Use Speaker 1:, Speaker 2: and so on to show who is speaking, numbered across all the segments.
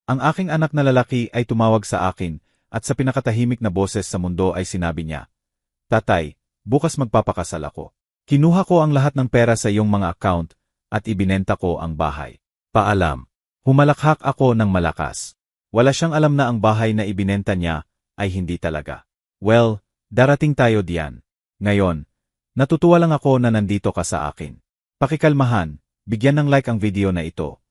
Speaker 1: Ang aking anak na lalaki ay tumawag sa akin at sa pinakatahimik na boses sa mundo ay sinabi niya, "Tatay, bukas magpapakasal ako. Kinuha ko ang lahat ng pera sa iyong mga account at ibinenta ko ang bahay." Paalam. Humalakhak ako ng malakas. Wala siyang alam na ang bahay na ibinenta niya ay hindi talaga. Well, darating tayo diyan. Ngayon, natutuwa lang ako na nandito ka sa akin. Pakikalmahan, bigyan ng like ang video na ito.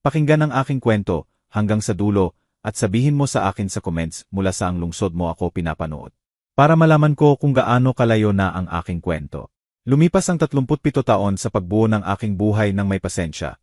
Speaker 1: Pakinggan ang aking kwento hanggang sa dulo at sabihin mo sa akin sa comments mula saang lungsod mo ako pinapanood. Para malaman ko kung gaano kalayo na ang aking kwento. Lumipas ang 37 taon sa pagbuo ng aking buhay ng may pasensya.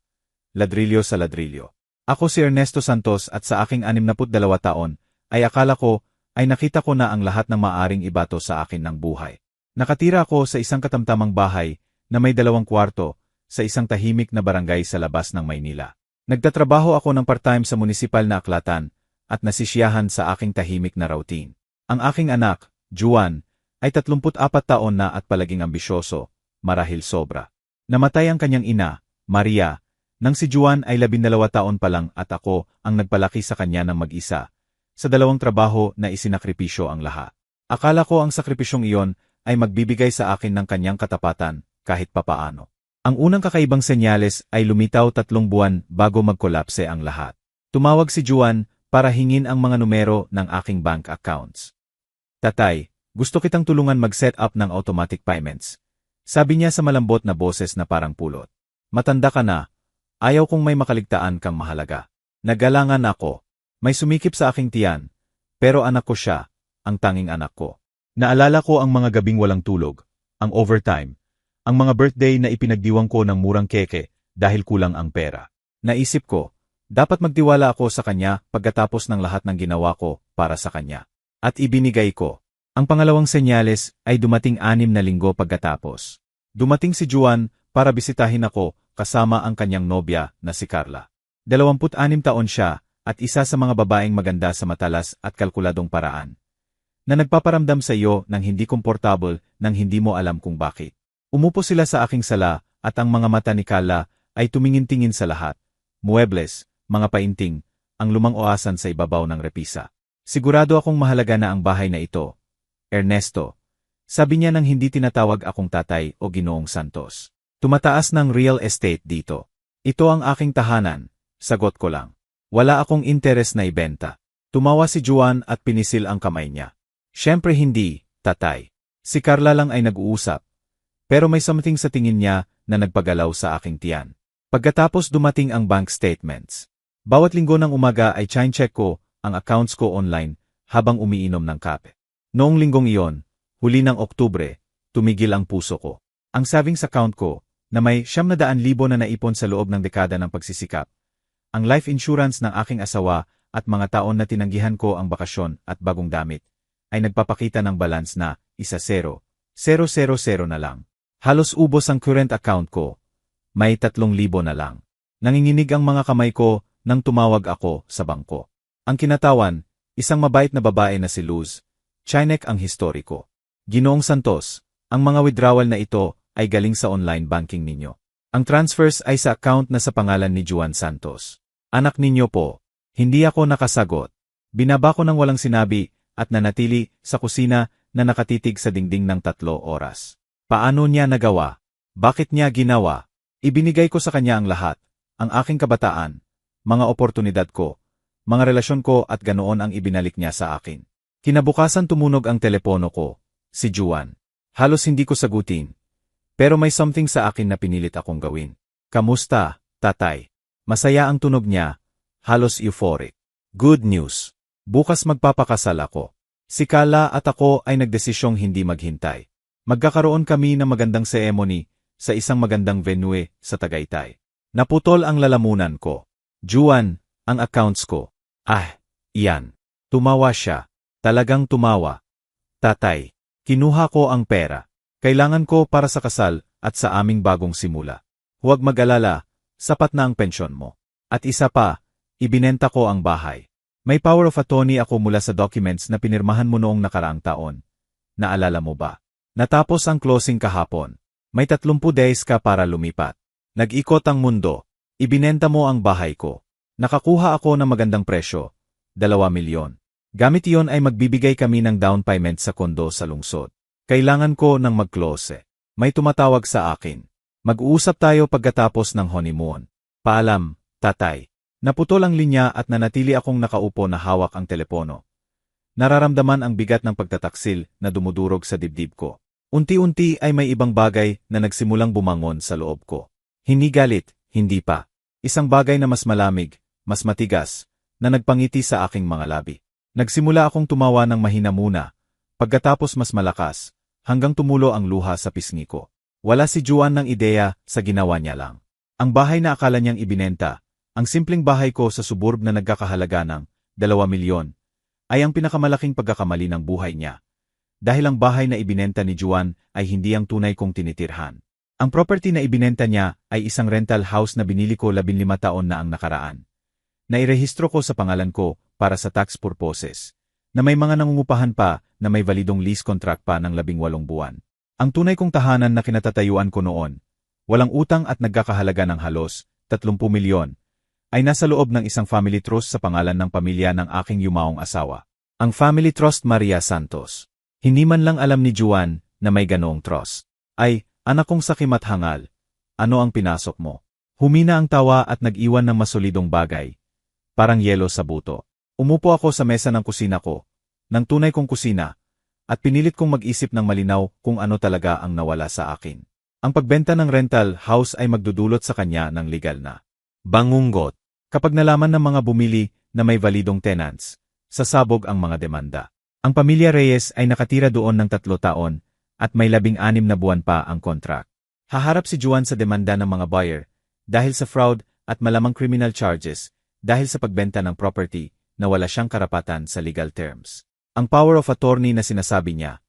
Speaker 1: Ladrilyo sa ladrilyo. Ako si Ernesto Santos at sa aking 62 taon ay akala ko ay nakita ko na ang lahat ng maaring ibato sa akin ng buhay. Nakatira ako sa isang katamtamang bahay na may 2 kwarto sa isang tahimik na barangay sa labas ng Maynila. Nagtatrabaho ako ng part-time sa munisipal na aklatan at nasisiyahan sa aking tahimik na routine. Ang aking anak, Juan, ay 34 taon na at palaging ambisyoso, marahil sobra. Namatay ang kanyang ina, Maria, nang si Juan ay 12 taon pa lang at ako ang nagpalaki sa kanya ng mag-isa, sa 2 trabaho na isinakripisyo ang lahat. Akala ko ang sakripisyong iyon ay magbibigay sa akin ng kanyang katapatan kahit papaano. Ang unang kakaibang senyales ay lumitaw 3 buwan bago magkolapse ang lahat. Tumawag si Juan para hingin ang mga numero ng aking bank accounts. "Tatay, gusto kitang tulungan mag-set up ng automatic payments." Sabi niya sa malambot na boses na parang pulot. "Matanda ka na. Ayaw kong may makaligtaan kang mahalaga." Nagalangan ako. May sumikip sa aking tiyan. Pero anak ko siya, ang tanging anak ko. Naalala ko ang mga gabing walang tulog, ang overtime, ang mga birthday na ipinagdiwang ko ng murang keke dahil kulang ang pera. Naisip ko, dapat magtiwala ako sa kanya pagkatapos ng lahat ng ginawa ko para sa kanya. At ibinigay ko. Ang pangalawang senyales ay dumating 6 na linggo pagkatapos. Dumating si Juan para bisitahin ako kasama ang kanyang nobya na si Carla. 26 taon siya at isa sa mga babaeng maganda sa matalas at kalkuladong paraan, na nagpaparamdam sa iyo ng hindi komportable nang hindi mo alam kung bakit. Umupo sila sa aking sala at ang mga mata ni Carla ay tumingin-tingin sa lahat. Muebles, mga painting, ang lumang oasan sa ibabaw ng repisa. "Sigurado akong mahalaga na ang bahay na ito, Ernesto," sabi niya nang hindi tinatawag akong tatay o Ginoong Santos. "Tumataas ng real estate dito. Ito ang aking tahanan," sagot ko lang. Wala akong interes na ibenta. Tumawa si Juan at pinisil ang kamay niya. "Siyempre hindi, tatay. Si Carla lang ay nag-uusap." Pero may something sa tingin niya na nagpagalaw sa aking tiyan. Pagkatapos dumating ang bank statements. Bawat linggo ng umaga ay chine-check ko ang accounts ko online habang umiinom ng kape. Noong linggong iyon, huli ng Oktubre, tumigil ang puso ko. Ang savings account ko, na may 700,000 na naipon sa loob ng dekada ng pagsisikap, ang life insurance ng aking asawa at mga taon na tinanggihan ko ang bakasyon at bagong damit, ay nagpapakita ng balance na 1,000,000 na lang. Halos ubos ang current account ko. May 3,000 na lang. Nanginginig ang mga kamay ko nang tumawag ako sa bangko. Ang kinatawan, isang mabait na babae na si Luz. Chinek ang historiko. "Ginoong Santos, ang mga withdrawal na ito ay galing sa online banking ninyo. Ang transfers ay sa account na sa pangalan ni Juan Santos. Anak ninyo po." Hindi ako nakasagot. Binaba ko ng walang sinabi at nanatili sa kusina na nakatitig sa dingding ng 3 oras. Paano niya nagawa? Bakit niya ginawa? Ibinigay ko sa kanya ang lahat, ang aking kabataan, mga oportunidad ko, mga relasyon ko at ganoon ang ibinalik niya sa akin. Kinabukasan tumunog ang telepono ko, si Juan. Halos hindi ko sagutin. Pero may something sa akin na pinilit akong gawin. "Kamusta, tatay?" Masaya ang tunog niya, halos euphoric. "Good news. Bukas magpapakasal ako." Si Carla at ako ay nagdesisyong hindi maghintay. Magkakaroon kami ng magandang ceremony sa isang magandang venue sa Tagaytay. Naputol ang lalamunan ko. "Juan, ang accounts ko." Iyan. Tumawa siya. Talagang tumawa. "Tatay, kinuha ko ang pera. Kailangan ko para sa kasal at sa aming bagong simula. Huwag mag-alala, sapat na ang pensyon mo. At isa pa, ibinenta ko ang bahay. May power of attorney ako mula sa documents na pinirmahan mo noong nakaraang taon. Naalala mo ba? Natapos ang closing kahapon. May 30 days ka para lumipat. Nag-ikot ang mundo. Ibinenta mo ang bahay ko. Nakakuha ako ng magandang presyo, 2 milyon. Gamit iyon ay magbibigay kami ng down payment sa kondo sa lungsod. Kailangan ko ng mag-close. May tumatawag sa akin. Mag-uusap tayo pagkatapos ng honeymoon. Paalam, tatay. Naputol ang linya at nanatili akong nakaupo na hawak ang telepono. Nararamdaman ang bigat ng pagtataksil na dumudurog sa dibdib ko. Unti-unti ay may ibang bagay na nagsimulang bumangon sa loob ko. Hindi galit, hindi pa. Isang bagay na mas malamig, mas matigas, na nagpangiti sa aking mga labi. Nagsimula akong tumawa ng mahina muna, pagkatapos mas malakas, hanggang tumulo ang luha sa pisngi ko. Wala si Juan ng ideya sa ginawa niya lang. Ang bahay na akala niyang ibinenta, ang simpleng bahay ko sa suburb na nagkakahalaga ng 2 milyon, ay ang pinakamalaking pagkakamali ng buhay niya. Dahil ang bahay na ibinenta ni Juan ay hindi ang tunay kong tinitirhan. Ang property na ibinenta niya ay isang rental house na binili ko 15 taon na ang nakaraan. Nairehistro ko sa pangalan ko para sa tax purposes, na may mga nangungupahan pa na may validong lease contract pa ng 18 buwan. Ang tunay kong tahanan na kinatatayuan ko noon, walang utang at nagkakahalaga ng halos 30 milyon, ay nasa loob ng isang family trust sa pangalan ng pamilya ng aking yumaong asawa. Ang Family Trust Maria Santos. Hindi man lang alam ni Juan na may ganoong trust. Ay, anak kong sakimat hangal, ano ang pinasok mo? Humina ang tawa at nag-iwan ng masolidong bagay. Parang yelo sa buto. Umupo ako sa mesa ng kusina ko, ng tunay kong kusina, at pinilit kong mag-isip ng malinaw kung ano talaga ang nawala sa akin. Ang pagbenta ng rental house ay magdudulot sa kanya ng legal na bangungot. Kapag nalaman ng mga bumili na may validong tenants, sasabog ang mga demanda. Ang pamilya Reyes ay nakatira doon ng 3 taon at may 16 na buwan pa ang contract. Haharap si Juan sa demanda ng mga buyer dahil sa fraud at malamang criminal charges dahil sa pagbenta ng property na wala siyang karapatan sa legal terms. Ang power of attorney na sinasabi niya,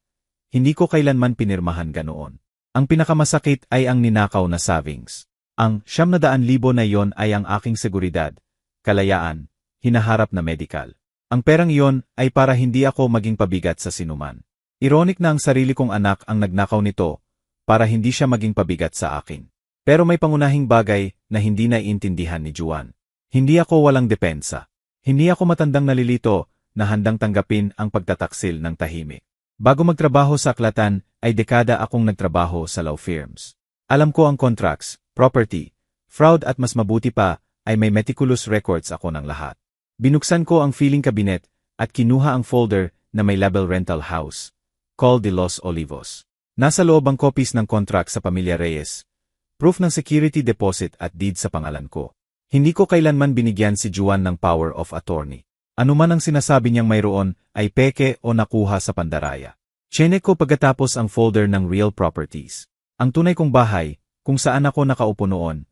Speaker 1: hindi ko kailanman pinirmahan ganoon. Ang pinakamasakit ay ang ninakaw na savings. Ang 700,000 na iyon ay ang aking seguridad, kalayaan, hinaharap na medical. Ang perang iyon ay para hindi ako maging pabigat sa sinuman. Ironic na ang sarili kong anak ang nagnakaw nito para hindi siya maging pabigat sa akin. Pero may pangunahing bagay na hindi naiintindihan ni Juan. Hindi ako walang depensa. Hindi ako matandang nalilito na handang tanggapin ang pagtataksil ng tahimik. Bago magtrabaho sa aklatan, ay dekada akong nagtrabaho sa law firms. Alam ko ang contracts, property, fraud at mas mabuti pa, ay may meticulous records ako ng lahat. Binuksan ko ang filing cabinet at kinuha ang folder na may label rental house, called de Los Olivos. Nasa loob ang copies ng contract sa pamilya Reyes, proof ng security deposit at deed sa pangalan ko. Hindi ko kailanman binigyan si Juan ng power of attorney. Ano man ang sinasabi niyang mayroon ay peke o nakuha sa pandaraya. Chinek ko pagkatapos ang folder ng real properties. Ang tunay kong bahay, kung saan ako nakaupo noon,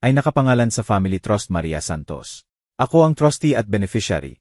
Speaker 1: ay nakapangalan sa Family Trust Maria Santos. Ako ang trustee at beneficiary.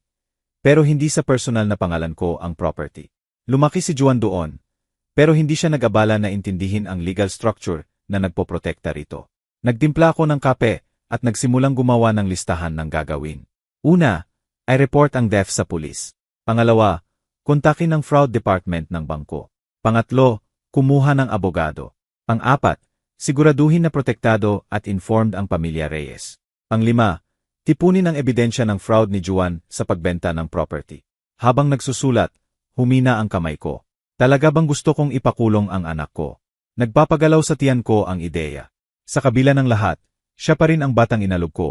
Speaker 1: Pero hindi sa personal na pangalan ko ang property. Lumaki si Juan doon, pero hindi siya nag-abala na intindihin ang legal structure na nagpoprotekta rito. Nagtimpla ako ng kape at nagsimulang gumawa ng listahan ng gagawin. Una, ay report ang death sa pulis. Pangalawa, kontakin ng fraud department ng bangko. Pangatlo, kumuha ng abogado. Pang-apat, siguraduhin na protektado at informed ang pamilya Reyes. Pang-lima, tipunin ang ebidensya ng fraud ni Juan sa pagbenta ng property. Habang nagsusulat, humina ang kamay ko. Talaga bang gusto kong ipakulong ang anak ko? Nagpapagalaw sa tiyan ko ang ideya. Sa kabila ng lahat, siya pa rin ang batang inalog ko.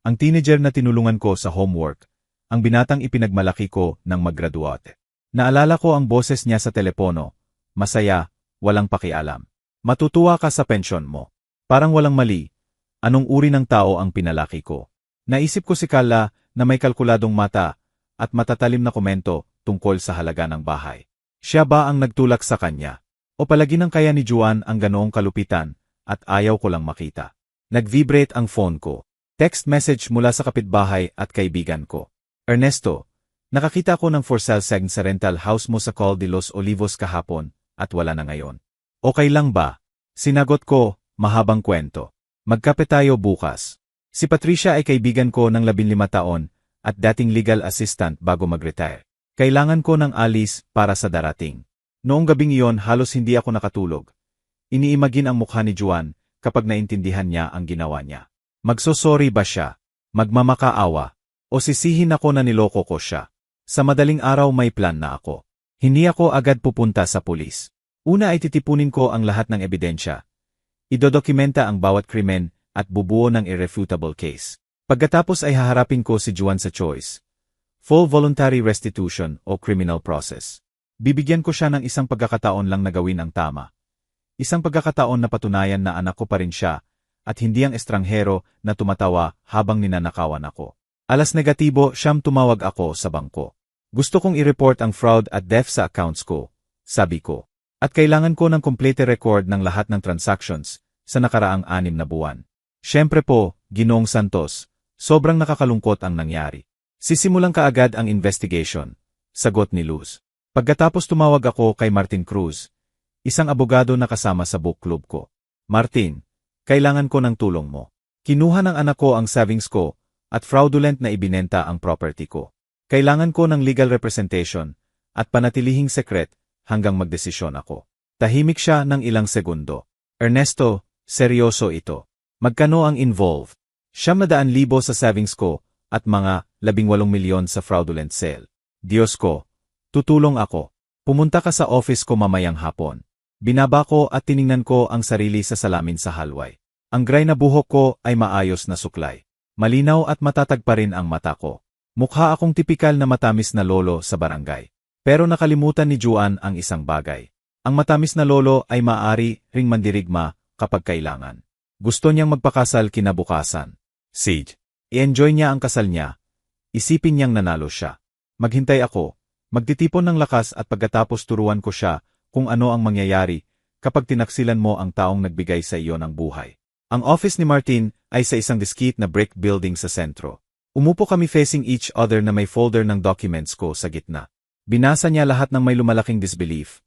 Speaker 1: Ang teenager na tinulungan ko sa homework. Ang binatang ipinagmalaki ko nang mag-graduate. Naalala ko ang boses niya sa telepono. Masaya, walang pakialam. Matutuwa ka sa pensyon mo. Parang walang mali. Anong uri ng tao ang pinalaki ko? Naisip ko si Carla na may kalkuladong mata at matatalim na komento tungkol sa halaga ng bahay. Siya ba ang nagtulak sa kanya? O palagi nang kaya ni Juan ang ganoong kalupitan at ayaw ko lang makita? Nag-vibrate ang phone ko. Text message mula sa kapitbahay at kaibigan ko. Ernesto, nakakita ko ng for sale sign sa rental house mo sa Call de Los Olivos kahapon at wala na ngayon. Okay lang ba? Sinagot ko, mahabang kwento. Magkape tayo bukas. Si Patricia ay kaibigan ko ng 15 taon at dating legal assistant bago mag-retire. Kailangan ko ng alis para sa darating. Noong gabing iyon halos hindi ako nakatulog. Iniimagine ang mukha ni Juan kapag naintindihan niya ang ginawa niya. Magsosorry ba siya? magmamakaawa, o sisihin ako na niloko ko siya. Sa madaling araw may plan na ako. Hindi ako agad pupunta sa pulis. Una ay titipunin ko ang lahat ng ebidensya. Idodokumenta ang bawat krimen at bubuo ng irrefutable case. Pagkatapos ay haharapin ko si Juan sa choice. Full voluntary restitution o criminal process. Bibigyan ko siya ng isang pagkakataon lang na gawin ang tama. Isang pagkakataon na patunayan na anak ko pa rin siya at hindi ang estranghero na tumatawa habang ninanakawan ako. Alas negatibo, siyam tumawag ako sa bangko. Gusto kong i-report ang fraud at theft sa accounts ko, sabi ko. At kailangan ko ng complete record ng lahat ng transactions sa nakaraang 6 na buwan. Siyempre po, Ginoong Santos, sobrang nakakalungkot ang nangyari. Sisimulan kaagad ang investigation, sagot ni Luz. Pagkatapos tumawag ako kay Martin Cruz, isang abogado na kasama sa book club ko. Martin, kailangan ko ng tulong mo. Kinuha ng anak ko ang savings ko at fraudulent na ibinenta ang property ko. Kailangan ko ng legal representation at panatilihing sekret hanggang magdesisyon ako. Tahimik siya ng ilang segundo. Ernesto, seryoso ito. Magkano ang involved? 700,000 sa savings ko at mga 18 milyon sa fraudulent sale. Diyos ko, tutulong ako. Pumunta ka sa office ko mamayang hapon. Binaba ko at tiningnan ko ang sarili sa salamin sa hallway. Ang gray na buhok ko ay maayos na suklay. Malinaw at matatag pa rin ang mata ko. Mukha akong tipikal na matamis na lolo sa barangay. Pero nakalimutan ni Juan ang isang bagay. Ang matamis na lolo ay maaari ring mandirigma kapag kailangan. Gusto niyang magpakasal kinabukasan. Sage, i-enjoy niya ang kasal niya. Isipin niyang nanalo siya. Maghintay ako, magtitipon ng lakas at pagkatapos turuan ko siya kung ano ang mangyayari kapag tinaksilan mo ang taong nagbigay sa iyo ng buhay. Ang office ni Martin ay sa isang discreet na brick building sa sentro. Umupo kami facing each other na may folder ng documents ko sa gitna. Binasa niya lahat ng may lumalaking disbelief.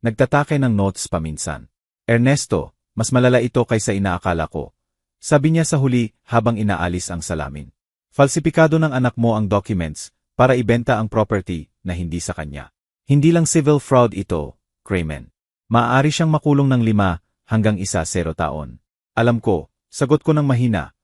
Speaker 1: Nagtatake ng notes paminsan. Ernesto, mas malala ito kaysa inaakala ko. Sabi niya sa huli habang inaalis ang salamin. Falsipikado ng anak mo ang documents para ibenta ang property na hindi sa kanya. Hindi lang civil fraud ito, Kramen. Maaari siyang makulong ng 5 hanggang 0 taon. Alam ko, sagot ko ng mahina.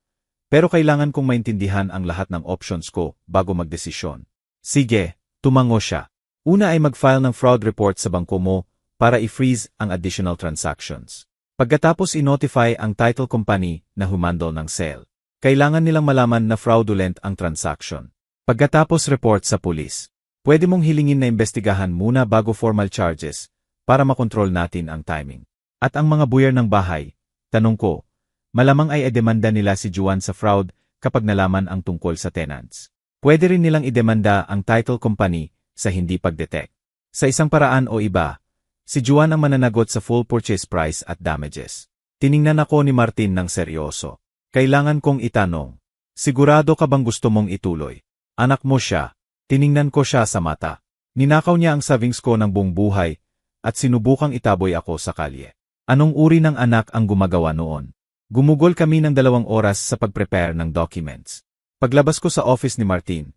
Speaker 1: Pero kailangan kong maintindihan ang lahat ng options ko bago magdesisyon. Sige, tumango siya. Una ay mag-file ng fraud report sa bangko mo para i-freeze ang additional transactions. Pagkatapos i-notify ang title company na humandle ng sale. Kailangan nilang malaman na fraudulent ang transaction. Pagkatapos report sa pulis. Pwede mong hilingin na imbestigahan muna bago formal charges para makontrol natin ang timing. At ang mga buyer ng bahay, tanong ko, malamang ay edemanda nila si Juan sa fraud kapag nalaman ang tungkol sa tenants. Pwede rin nilang idemanda ang title company sa hindi pagdetect. Sa isang paraan o iba, si Juan ang mananagot sa full purchase price at damages. Tiningnan ako ni Martin ng seryoso. Kailangan kong itanong, sigurado ka bang gusto mong ituloy? Anak mo siya. Tiningnan ko siya sa mata. Ninakaw niya ang savings ko ng buong buhay at sinubukang itaboy ako sa kalye. Anong uri ng anak ang gumagawa noon? Gumugol kami ng 2 oras sa pag-prepare ng documents. Paglabas ko sa office ni Martin,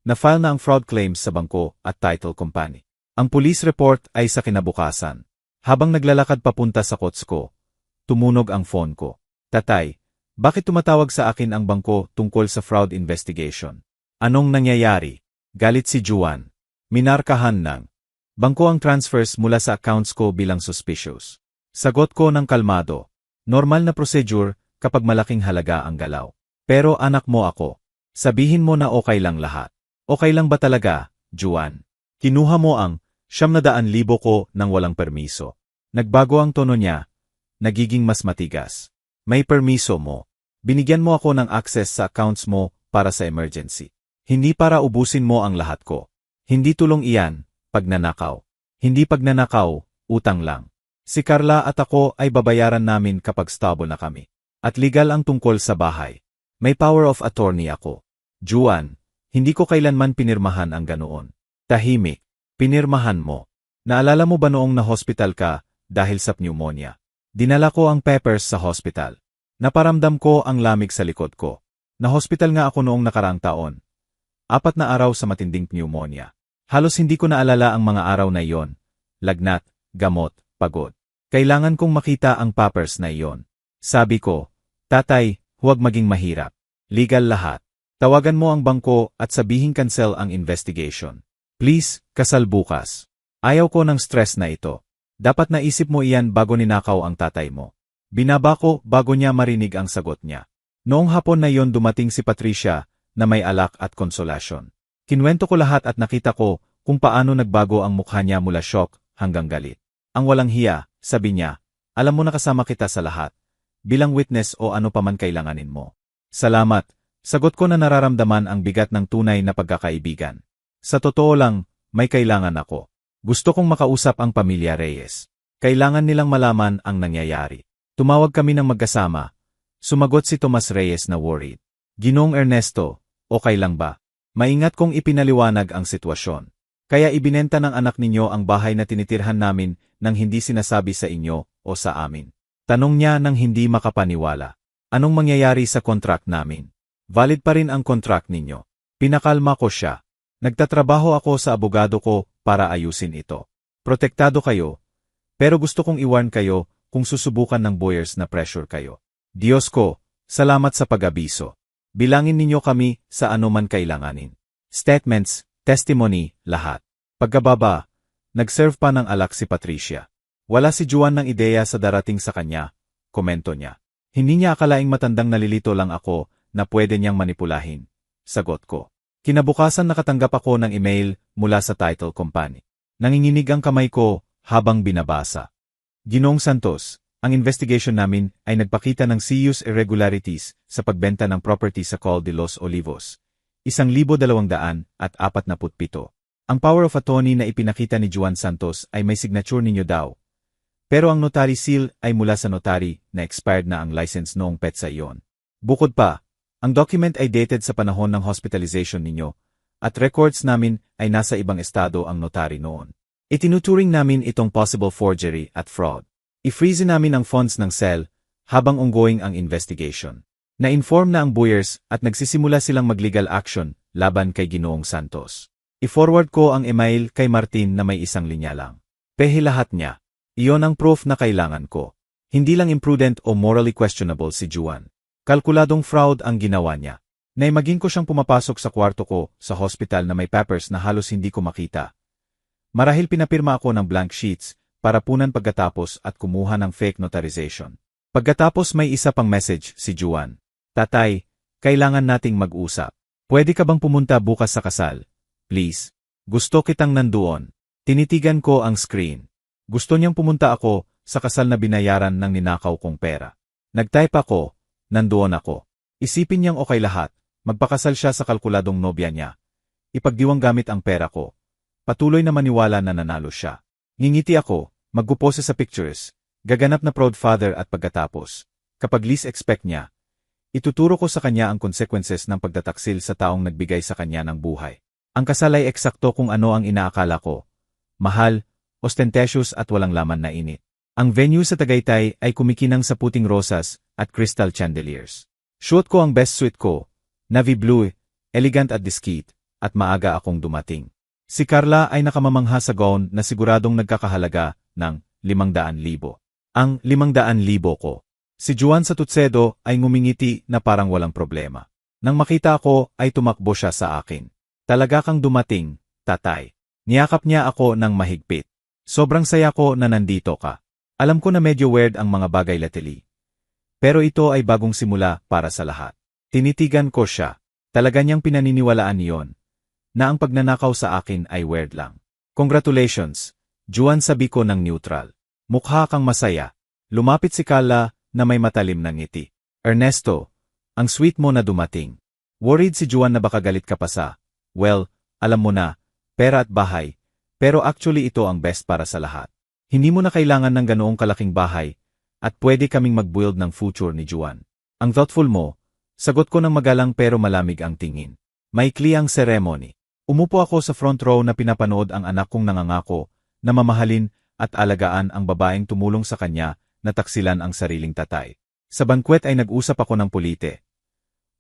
Speaker 1: na-file na ang fraud claims sa bangko at title company. Ang police report ay sa kinabukasan. Habang naglalakad papunta sa kots ko, tumunog ang phone ko. Tatay, bakit tumatawag sa akin ang bangko tungkol sa fraud investigation? Anong nangyayari? Galit si Juan. Minarkahan ng bangko ang transfers mula sa accounts ko bilang suspicious. Sagot ko ng kalmado. Normal na procedure kapag malaking halaga ang galaw. Pero anak mo ako. Sabihin mo na okay lang lahat. Okay lang ba talaga, Juan? Kinuha mo ang 700,000 ko nang walang permiso. Nagbago ang tono niya. Nagiging mas matigas. May permiso mo. Binigyan mo ako ng access sa accounts mo para sa emergency. Hindi para ubusin mo ang lahat ko. Hindi tulong iyan, pagnanakaw. Hindi pagnanakaw, utang lang. Si Carla at ako ay babayaran namin kapag stable na kami. At legal ang tungkol sa bahay. May power of attorney ako. Juan, hindi ko kailanman pinirmahan ang ganoon. Tahimik. Pinirmahan mo. Naalala mo ba noong na-hospital ka dahil sa pneumonia? Dinala ko ang papers sa hospital. Naparamdam ko ang lamig sa likod ko. Na-hospital nga ako noong nakaraang taon. 4 na araw sa matinding pneumonia. Halos hindi ko naalala ang mga araw na iyon. Lagnat, gamot, pagod. Kailangan kong makita ang papers na iyon. Sabi ko, tatay, huwag maging mahirap. Legal lahat. Tawagan mo ang bangko at sabihing cancel ang investigation. Please, kasal bukas. Ayaw ko ng stress na ito. Dapat naisip mo iyan bago ninakaw ang tatay mo. Binaba ko bago niya marinig ang sagot niya. Noong hapon na iyon dumating si Patricia na may alak at konsolasyon. Kinwento ko lahat at nakita ko kung paano nagbago ang mukha niya mula shock hanggang galit. Ang walang hiya, sabi niya, alam mo na kasama kita sa lahat. Bilang witness o ano paman kailanganin mo. Salamat, sagot ko na nararamdaman ang bigat ng tunay na pagkakaibigan. Sa totoo lang, may kailangan ako. Gusto kong makausap ang pamilya Reyes. Kailangan nilang malaman ang nangyayari. Tumawag kami ng magkasama. Sumagot si Tomas Reyes na worried. Ginoong Ernesto, okay lang ba? Maingat kong ipinaliwanag ang sitwasyon. Kaya ibinenta ng anak ninyo ang bahay na tinitirhan namin nang hindi sinasabi sa inyo o sa amin. Tanong niya nang hindi makapaniwala. Anong mangyayari sa contract namin? Valid pa rin ang contract ninyo. Pinakalma ko siya. Nagtatrabaho ako sa abogado ko para ayusin ito. Protektado kayo. Pero gusto kong i-warn kayo kung susubukan ng buyers na pressure kayo. Diyos ko, salamat sa pag-abiso. Bilangin ninyo kami sa anuman kailanganin. Statements, testimony, lahat. Pagkababa, nag-serve pa ng alak si Patricia. Wala si Juan ng ideya sa darating sa kanya, komento niya. Hindi niya akalaing matandang nalilito lang ako na pwede niyang manipulahin. Sagot ko. Kinabukasan nakatanggap ako ng email mula sa title company. Nanginginig ang kamay ko habang binabasa. Ginoong Santos, ang investigation namin ay nagpakita ng serious irregularities sa pagbenta ng property sa Col de los Olivos. 1,247. Ang power of attorney na ipinakita ni Juan Santos ay may signature ninyo daw. Pero ang notary seal ay mula sa notary na expired na ang license noong petsa iyon. Bukod pa, ang document ay dated sa panahon ng hospitalization ninyo at records namin ay nasa ibang estado ang notary noon. Itinuturing namin itong possible forgery at fraud. I-freeze namin ang funds ng cell habang ongoing ang investigation. Na-inform na ang buyers at nagsisimula silang mag-legal action laban kay Ginoong Santos. I-forward ko ang email kay Martin na may isang linya lang. Pehe lahat niya. Iyon ang proof na kailangan ko. Hindi lang imprudent o morally questionable si Juan. Kalkuladong fraud ang ginawa niya. Naimagin ko siyang pumapasok sa kwarto ko sa hospital na may papers na halos hindi ko makita. Marahil pinapirma ako ng blank sheets para punan pagkatapos at kumuha ng fake notarization. Pagkatapos may isa pang message si Juan. Tatay, kailangan nating mag-usap. Pwede ka bang pumunta bukas sa kasal? Please. Gusto kitang nandoon. Tinitigan ko ang screen. Gusto niyang pumunta ako sa kasal na binayaran ng ninakaw kong pera. Nag-type ako, nandoon ako. Isipin niyang okay lahat, magpakasal siya sa kalkuladong nobya niya. Ipagdiwang gamit ang pera ko. Patuloy na maniwala na nanalo siya. Ngingiti ako, magpupose sa pictures, gaganap na proud father at pagkatapos. Kapag least expect niya, ituturo ko sa kanya ang consequences ng pagtataksil sa taong nagbigay sa kanya ng buhay. Ang kasal ay eksakto kung ano ang inaakala ko. Mahal, ostentatious at walang laman na init. Ang venue sa Tagaytay ay kumikinang sa puting rosas at crystal chandeliers. Shoot ko ang best suit ko, navy blue, elegant at discreet, at maaga akong dumating. Si Carla ay nakamamangha sa gown na siguradong nagkakahalaga ng 500,000. Ang 500,000 ko. Si Juan sa tutsedo ay ngumingiti na parang walang problema. Nang makita ako ay tumakbo siya sa akin. Talaga kang dumating, tatay. Niyakap niya ako ng mahigpit. Sobrang saya ko na nandito ka. Alam ko na medyo weird ang mga bagay lately. Pero ito ay bagong simula para sa lahat. Tinitigan ko siya. Talaga niyang pinaniniwalaan niyon. Na ang pagnanakaw sa akin ay weird lang. Congratulations, Juan, sabi ko ng neutral. Mukha kang masaya. Lumapit si Carla na may matalim na ngiti. Ernesto, ang sweet mo na dumating. Worried si Juan na baka galit ka pa sa, well, alam mo na, pera at bahay, pero actually ito ang best para sa lahat. Hindi mo na kailangan ng ganoong kalaking bahay, at pwede kaming mag-build ng future ni Juan. Ang thoughtful mo, sagot ko ng magalang pero malamig ang tingin. Maikli ang ceremony. Umupo ako sa front row na pinapanood ang anak kong nangangako na mamahalin at alagaan ang babaeng tumulong sa kanya na taksilan ang sariling tatay. Sa bankwet ay nag-usap ako ng pulite.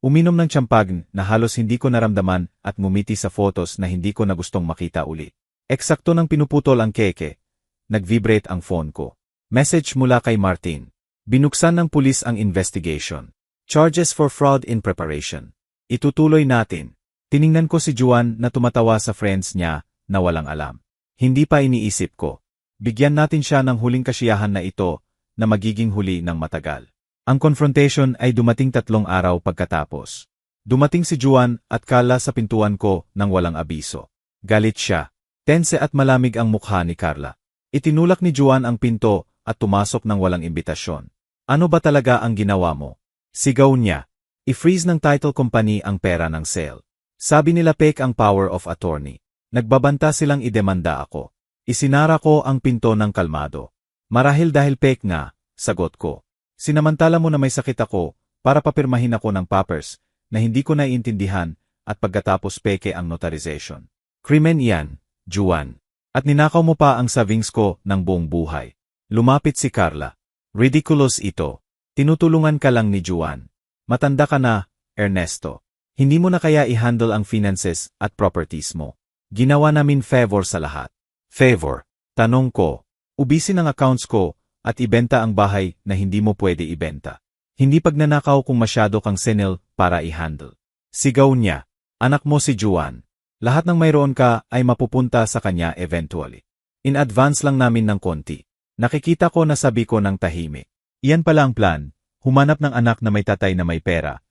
Speaker 1: Uminom ng tsampag na halos hindi ko naramdaman at ngumiti sa photos na hindi ko na gustong makita ulit. Eksakto nang pinuputol ang keke. Nag-vibrate ang phone ko. Message mula kay Martin. Binuksan ng pulis ang investigation. Charges for fraud in preparation. Itutuloy natin. Tiningnan ko si Juan na tumatawa sa friends niya na walang alam. Hindi pa iniisip ko. Bigyan natin siya ng huling kasiyahan na ito na magiging huli ng matagal. Ang confrontation ay dumating 3 araw pagkatapos. Dumating si Juan at Carla sa pintuan ko nang walang abiso. Galit siya. Tense at malamig ang mukha ni Carla. Itinulak ni Juan ang pinto at tumasok ng walang imbitasyon. Ano ba talaga ang ginawa mo? Sigaw niya. I-freeze ng title company ang pera ng sale. Sabi nila fake ang power of attorney. Nagbabanta silang idemanda ako. Isinara ko ang pinto ng kalmado. Marahil dahil fake nga, sagot ko. Sinamantala mo na may sakit ako para papirmahin ako ng papers na hindi ko naiintindihan at pagkatapos peke ang notarization. Krimen iyan, Juan. At ninakaw mo pa ang savings ko ng buong buhay. Lumapit si Carla. Ridiculous ito. Tinutulungan ka lang ni Juan. Matanda ka na, Ernesto. Hindi mo na kaya i-handle ang finances at properties mo. Ginawa namin favor sa lahat. Favor. Tanong ko. Ubisin ang accounts ko at ibenta ang bahay na hindi mo pwede ibenta. Hindi pagnanakaw kung masyado kang senil para i-handle. Sigaw niya. Anak mo si Juan. Lahat ng mayroon ka ay mapupunta sa kanya eventually. In advance lang namin ng konti. Nakikita ko na sabi ko ng tahimik. Iyan pala ang plan. Humanap ng anak na may tatay na may pera.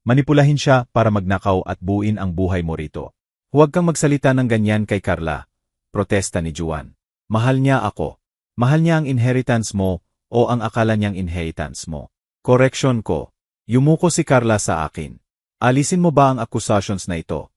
Speaker 1: Manipulahin siya para magnakaw at buuin ang buhay mo rito. Huwag kang magsalita ng ganyan kay Carla. Protesta ni Juan. Mahal niya ako. Mahal niya ang inheritance mo o ang akala niyang inheritance mo. Correction ko. Yumuko si Carla sa akin. Alisin mo ba ang accusations na ito?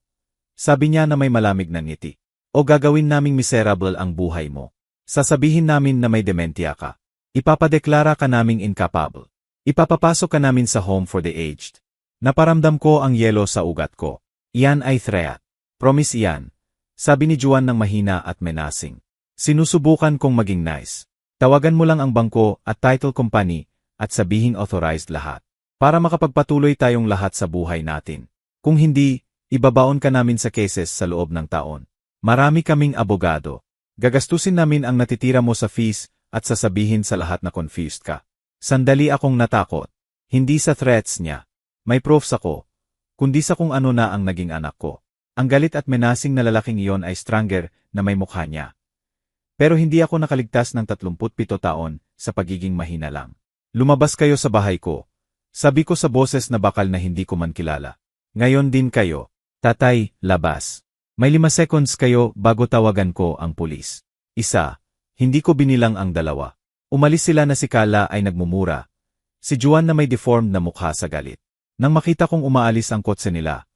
Speaker 1: Sabi niya na may malamig na ngiti. O gagawin naming miserable ang buhay mo. Sasabihin namin na may dementia ka. Ipapadeklara ka naming incapable. Ipapapasok ka namin sa home for the aged. Naparamdam ko ang yelo sa ugat ko. Iyan ay threat. Promise iyan. Sabi ni Juan ng mahina at menacing. Sinusubukan kong maging nice. Tawagan mo lang ang bangko at title company at sabihing authorized lahat. Para makapagpatuloy tayong lahat sa buhay natin. Kung hindi, ibabaon ka namin sa cases sa loob ng taon. Marami kaming abogado. Gagastusin namin ang natitira mo sa fees at sasabihin sa lahat na confused ka. Sandali akong natakot. Hindi sa threats niya. May proofs ako. Kundi sa kung ano na ang naging anak ko. Ang galit at menacing na lalaking iyon ay stranger na may mukha niya. Pero hindi ako nakaligtas ng 37 taon sa pagiging mahina lang. Lumabas kayo sa bahay ko. Sabi ko sa boses na bakal na hindi ko man kilala. Ngayon din kayo. Tatay, labas. May 5 seconds kayo bago tawagan ko ang pulis. 1. Hindi ko binilang ang 2. Umalis sila na si Carla ay nagmumura. Si Juan na may deformed na mukha sa galit. Nang makita kong umaalis ang kotse nila,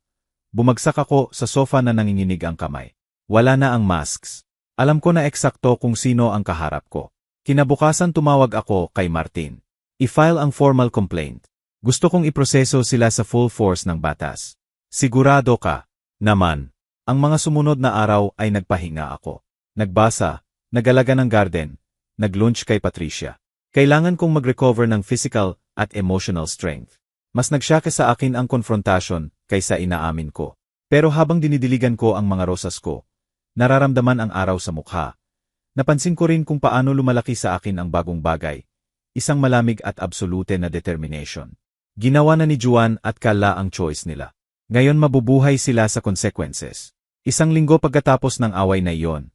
Speaker 1: bumagsak ako sa sofa na nanginginig ang kamay. Wala na ang masks. Alam ko na eksakto kung sino ang kaharap ko. Kinabukasan tumawag ako kay Martin. I-file ang formal complaint. Gusto kong iproseso sila sa full force ng batas. Sigurado ka? Naman. Ang mga sumunod na araw ay nagpahinga ako. Nagbasa, nagalaga ng garden, naglunch kay Patricia. Kailangan kong mag-recover ng physical at emotional strength. Mas nagsyake sa akin ang konfrontasyon kaysa inaamin ko. Pero habang dinidiligan ko ang mga rosas ko, nararamdaman ang araw sa mukha. Napansin ko rin kung paano lumalaki sa akin ang bagong bagay. Isang malamig at absolute na determination. Ginawa na ni Juan at Carla ang choice nila. Ngayon mabubuhay sila sa consequences. 1 linggo pagkatapos ng away na iyon,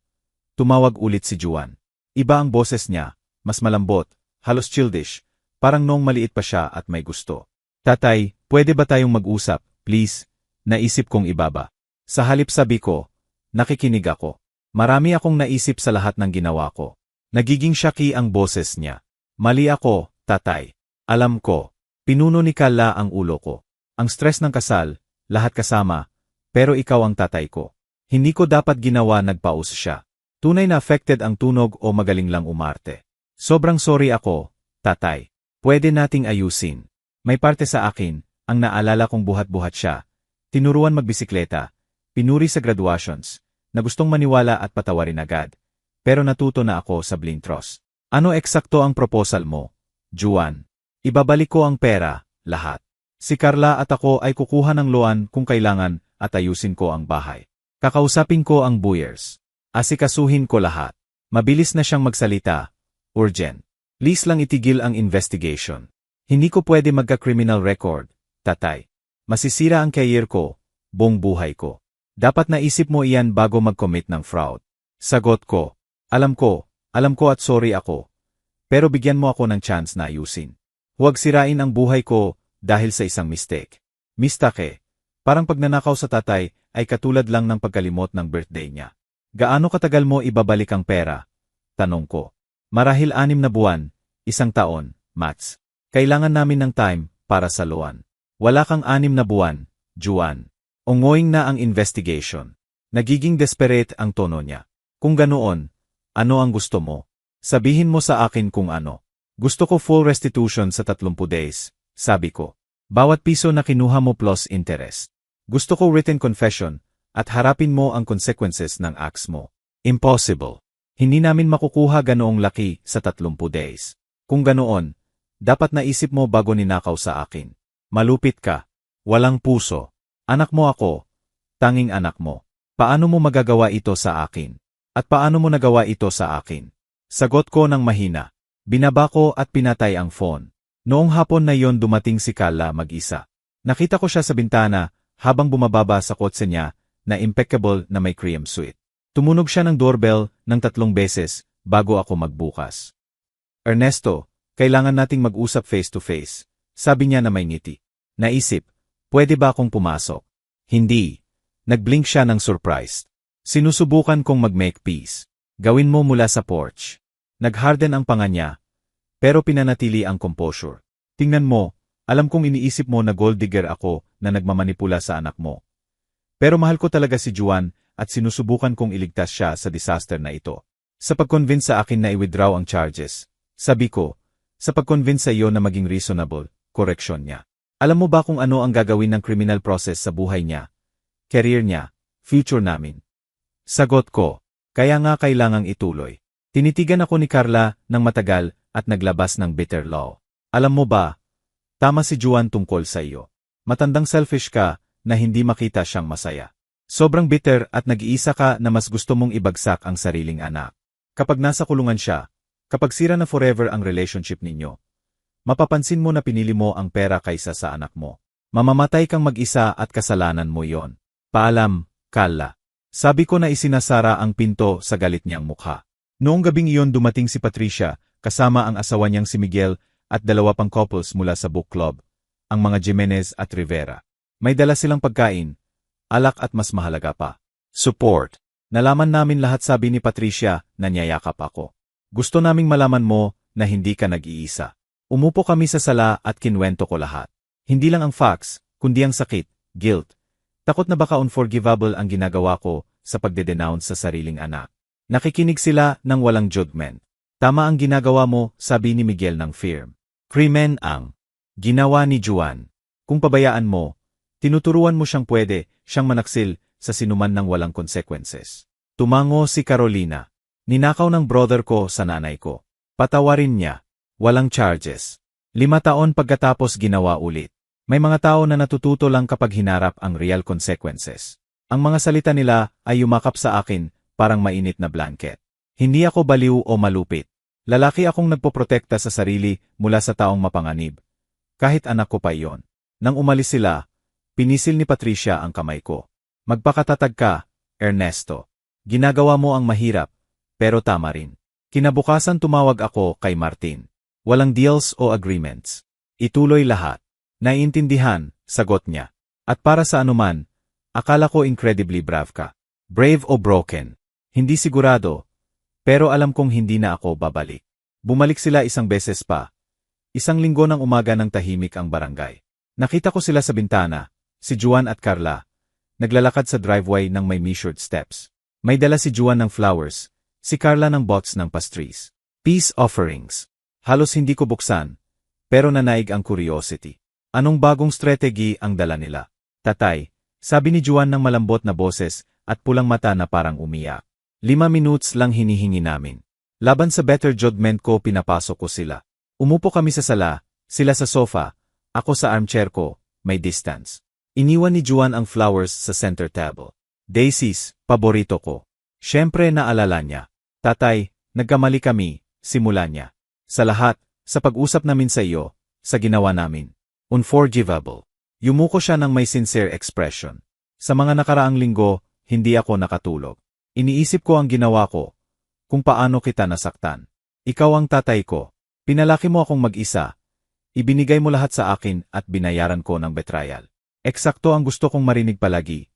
Speaker 1: tumawag ulit si Juan. Iba ang boses niya, mas malambot, halos childish, parang noong maliit pa siya at may gusto. Tatay, pwede ba tayong mag-usap, please? Naisip kong ibaba. Sa halip sabi ko, nakikinig ako. Marami akong naisip sa lahat ng ginawa ko. Nagiging shaki ang boses niya. Mali ako, tatay. Alam ko. Pinuno ni Carla ang ulo ko. Ang stress ng kasal, lahat kasama, pero ikaw ang tatay ko. Hindi ko dapat ginawa nagpaus siya. Tunay na affected ang tunog o magaling lang umarte. Sobrang sorry ako, tatay. Pwede nating ayusin. May parte sa akin, ang naalala kong buhat-buhat siya. Tinuruan magbisikleta, pinuri sa graduations, na gustong maniwala at patawarin agad. Pero natuto na ako sa blintros. Ano eksakto ang proposal mo, Juan? Ibabalik ko ang pera, lahat. Si Carla at ako ay kukuha ng loan kung kailangan at ayusin ko ang bahay. Kakausapin ko ang buyers. Asikasuhin ko lahat. Mabilis na siyang magsalita. Urgent. Please lang itigil ang investigation. Hindi ko pwede magka-criminal record, tatay. Masisira ang career ko, buong buhay ko. Dapat naisip mo iyan bago mag-commit ng fraud. Sagot ko, alam ko at sorry ako. Pero bigyan mo ako ng chance na ayusin. Huwag sirain ang buhay ko dahil sa isang mistake. Mistake, parang pagnanakaw sa tatay ay katulad lang ng pagkalimot ng birthday niya. Gaano katagal mo ibabalik ang pera? Tanong ko. Marahil 6 na buwan, 1 taon, max. Kailangan namin ng time para saluan. Wala kang 6 na buwan, Juan. Ongoing na ang investigation. Nagiging desperate ang tono niya. Kung ganoon, ano ang gusto mo? Sabihin mo sa akin kung ano. Gusto ko full restitution sa 30 days, sabi ko. Bawat piso na kinuha mo plus interest. Gusto ko written confession at harapin mo ang consequences ng acts mo. Impossible. Hindi namin makukuha ganoong laki sa 30 days. Kung ganoon, dapat naisip mo bago ninakaw sa akin. Malupit ka. Walang puso. Anak mo ako. Tanging anak mo. Paano mo magagawa ito sa akin? At paano mo nagawa ito sa akin? Sagot ko ng mahina. Binaba ko at pinatay ang phone. Noong hapon na yon dumating si Carla mag-isa. Nakita ko siya sa bintana habang bumababa sa kotse niya na impeccable na may cream suite. Tumunog siya ng doorbell ng 3 beses bago ako magbukas. Ernesto, kailangan nating mag-usap face to face. Sabi niya na may ngiti. Naisip, pwede ba akong pumasok? Hindi. Nag-blink siya ng surprise. Sinusubukan kong mag-make peace. Gawin mo mula sa porch. Nag-harden ang panga niya, pero pinanatili ang composure. Tingnan mo, alam kong iniisip mo na gold digger ako na nagmamanipula sa anak mo. Pero mahal ko talaga si Juan at sinusubukan kong iligtas siya sa disaster na ito. Sa pag-convince sa akin na i-withdraw ang charges, sabi ko, sa pag-convince sa iyo na maging reasonable, koreksyon niya. Alam mo ba kung ano ang gagawin ng criminal process sa buhay niya, career niya, future namin? Sagot ko, kaya nga kailangang ituloy. Tinitigan ako ni Carla ng matagal at naglabas ng bitter law. Alam mo ba, tama si Juan tungkol sa iyo. Matandang selfish ka na hindi makita siyang masaya. Sobrang bitter at nag-iisa ka na mas gusto mong ibagsak ang sariling anak. Kapag nasa kulungan siya, kapag sira na forever ang relationship ninyo, mapapansin mo na pinili mo ang pera kaysa sa anak mo. Mamamatay kang mag-isa at kasalanan mo yon. Paalam, Carla. Sabi ko na isinasara ang pinto sa galit niyang mukha. Noong gabing iyon dumating si Patricia, kasama ang asawa niyang si Miguel at 2 pang couples mula sa book club, ang mga Jimenez at Rivera. May dala silang pagkain, alak at mas mahalaga pa, support. Nalaman namin lahat, sabi ni Patricia na niyayakap ako. Gusto naming malaman mo na hindi ka nag-iisa. Umupo kami sa sala at kinwento ko lahat. Hindi lang ang facts, kundi ang sakit, guilt. Takot na baka unforgivable ang ginagawa ko sa pagde-denounce sa sariling anak. Nakikinig sila ng walang judgment. Tama ang ginagawa mo, sabi ni Miguel ng firm. Krimen ang ginawa ni Juan. Kung pabayaan mo, tinuturuan mo siyang pwede siyang manaksil sa sinuman ng walang consequences. Tumango si Carolina. Ninakaw ng brother ko sa nanay ko. Patawarin niya. Walang charges. 5 taon pagkatapos ginawa ulit. May mga tao na natututo lang kapag hinarap ang real consequences. Ang mga salita nila ay yumakap sa akin parang mainit na blanket. Hindi ako baliw o malupit. Lalaki akong nagpoprotekta sa sarili mula sa taong mapanganib. Kahit anak ko pa iyon. Nang umalis sila, pinisil ni Patricia ang kamay ko. Magpakatatag ka, Ernesto. Ginagawa mo ang mahirap, pero tama rin. Kinabukasan tumawag ako kay Martin. Walang deals o agreements. Ituloy lahat. Naiintindihan, sagot niya. At para sa anuman, akala ko incredibly brave ka. Brave o broken? Hindi sigurado. Pero alam kong hindi na ako babalik. Bumalik sila 1 beses pa. 1 linggo ng umaga ng tahimik ang barangay. Nakita ko sila sa bintana, si Juan at Carla. Naglalakad sa driveway ng may measured steps. May dala si Juan ng flowers, si Carla ng box ng pastries. Peace offerings. Halos hindi ko buksan, pero nanaig ang curiosity. Anong bagong strategy ang dala nila? Tatay, sabi ni Juan ng malambot na boses at pulang mata na parang umiyak. 5 minutes lang hinihingi namin. Laban sa better judgment ko pinapasok ko sila. Umupo kami sa sala, sila sa sofa, ako sa armchair ko, may distance. Iniwan ni Juan ang flowers sa center table. Daisies, paborito ko. Siyempre naalala niya. Tatay, nagkamali kami, simula niya. Sa lahat, sa pag-usap namin sa iyo, sa ginawa namin. Unforgivable. Yumuko siya ng may sincere expression. Sa mga nakaraang linggo, hindi ako nakatulog. Iniisip ko ang ginawa ko, kung paano kita nasaktan. Ikaw ang tatay ko. Pinalaki mo akong mag-isa. Ibinigay mo lahat sa akin at binayaran ko ng betrayal. Eksakto ang gusto kong marinig palagi.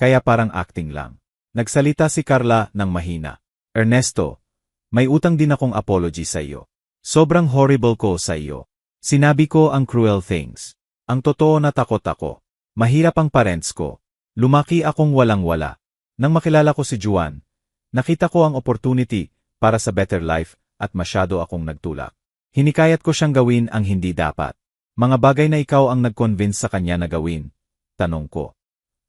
Speaker 1: Kaya parang acting lang. Nagsalita si Carla ng mahina. Ernesto, may utang din akong apology sa iyo. Sobrang horrible ko sa iyo. Sinabi ko ang cruel things. Ang totoo na takot ako. Mahirap ang parents ko. Lumaki akong walang-wala. Nang makilala ko si Juan, nakita ko ang opportunity para sa better life at masyado akong nagtulak. Hinikayat ko siyang gawin ang hindi dapat. Mga bagay na ikaw ang nag-convince sa kanya na gawin. Tanong ko.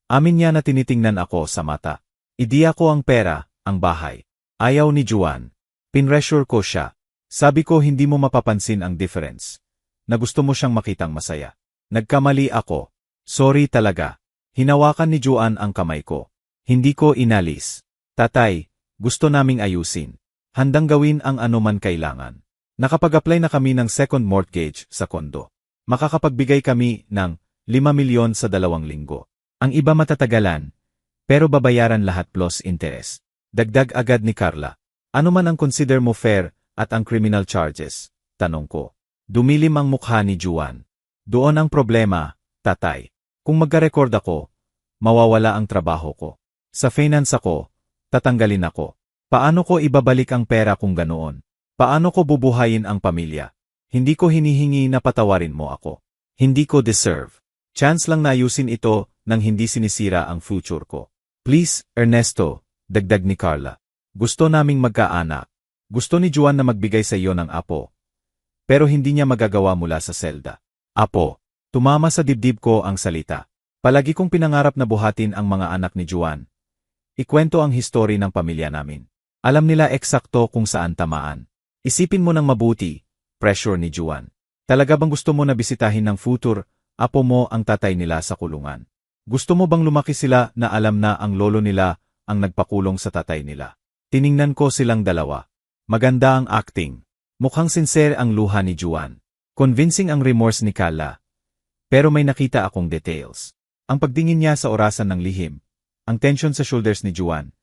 Speaker 1: Amin niya na tinitingnan ako sa mata. Ideya ko ang pera, ang bahay. Ayaw ni Juan. Pinressure ko siya. Sabi ko hindi mo mapapansin ang difference. Na gusto mo siyang makitang masaya. Nagkamali ako. Sorry talaga. Hinawakan ni Juan ang kamay ko. Hindi ko inalis. Tatay, gusto naming ayusin. Handang gawin ang anuman kailangan. Nakapag-apply na kami ng second mortgage sa kondo. Makakapagbigay kami ng 5 milyon sa 2 linggo. Ang iba matatagalan, pero babayaran lahat plus interest. Dagdag agad ni Carla. Ano man ang consider mo fair at ang criminal charges? Tanong ko. Dumilim ang mukha ni Juan. Doon ang problema, tatay. Kung magka-record ako, mawawala ang trabaho ko. Sa finance ako, tatanggalin ako. Paano ko ibabalik ang pera kung ganoon? Paano ko bubuhayin ang pamilya? Hindi ko hinihingi na patawarin mo ako. Hindi ko deserve. Chance lang na ayusin ito nang hindi sinisira ang future ko. Please, Ernesto, dagdag ni Carla. Gusto naming magkaanak. Gusto ni Juan na magbigay sa iyo ng apo. Pero hindi niya magagawa mula sa selda. Apo, tumama sa dibdib ko ang salita. Palagi kong pinangarap na buhatin ang mga anak ni Juan. Ikwento ang history ng pamilya namin. Alam nila eksakto kung saan tamaan. Isipin mo ng mabuti, pressure ni Juan. Talaga bang gusto mo na bisitahin ng future, apo mo ang tatay nila sa kulungan? Gusto mo bang lumaki sila na alam na ang lolo nila ang nagpakulong sa tatay nila? Tiningnan ko silang dalawa. Maganda ang acting. Mukhang sincere ang luha ni Juan. Convincing ang remorse ni Carla. Pero may nakita akong details. Ang pagdingin niya sa orasan ng lihim, ang tension sa shoulders ni Juan,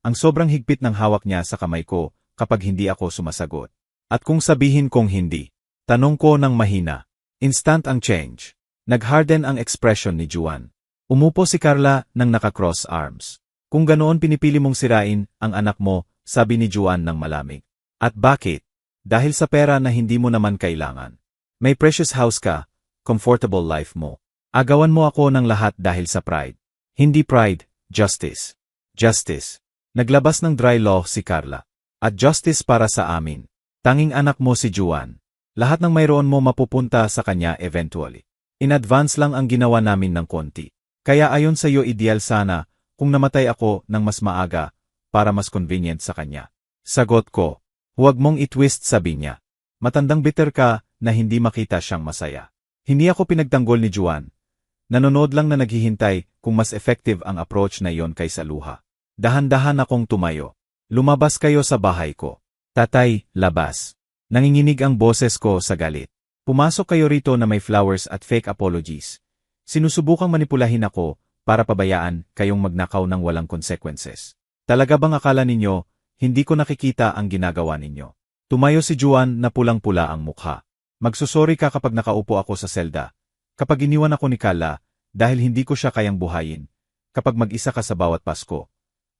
Speaker 1: ang sobrang higpit ng hawak niya sa kamay ko kapag hindi ako sumasagot. At kung sabihin kong hindi, tanong ko ng mahina. Instant ang change. Nagharden ang expression ni Juan. Umupo si Carla nang naka-cross arms. Kung ganoon pinipili mong sirain ang anak mo, sabi ni Juan ng malamig. At bakit? Dahil sa pera na hindi mo naman kailangan. May precious house ka, comfortable life mo. Agawan mo ako ng lahat dahil sa pride. Hindi pride, justice. Justice. Naglabas ng dry law si Carla. At justice para sa amin. Tanging anak mo si Juan. Lahat ng mayroon mo mapupunta sa kanya eventually. In advance lang ang ginawa namin ng konti. Kaya ayon sa iyo ideal sana kung namatay ako ng mas maaga para mas convenient sa kanya. Sagot ko. Huwag mong itwist, sabi niya. Matandang bitter ka na hindi makita siyang masaya. Hindi ako pinagtanggol ni Juan. Nanonood lang na naghihintay kung mas effective ang approach na iyon kaysa luha. Dahan-dahan akong tumayo. Lumabas kayo sa bahay ko. Tatay, labas. Nanginginig ang boses ko sa galit. Pumasok kayo rito na may flowers at fake apologies. Sinusubukang manipulahin ako para pabayaan kayong magnakaw ng walang consequences. Talaga bang akala ninyo, hindi ko nakikita ang ginagawa ninyo? Tumayo si Juan na pulang-pula ang mukha. Magsusori ka kapag nakaupo ako sa selda. Kapag iniwan ako ni Carla, dahil hindi ko siya kayang buhayin. Kapag mag-isa ka sa bawat Pasko.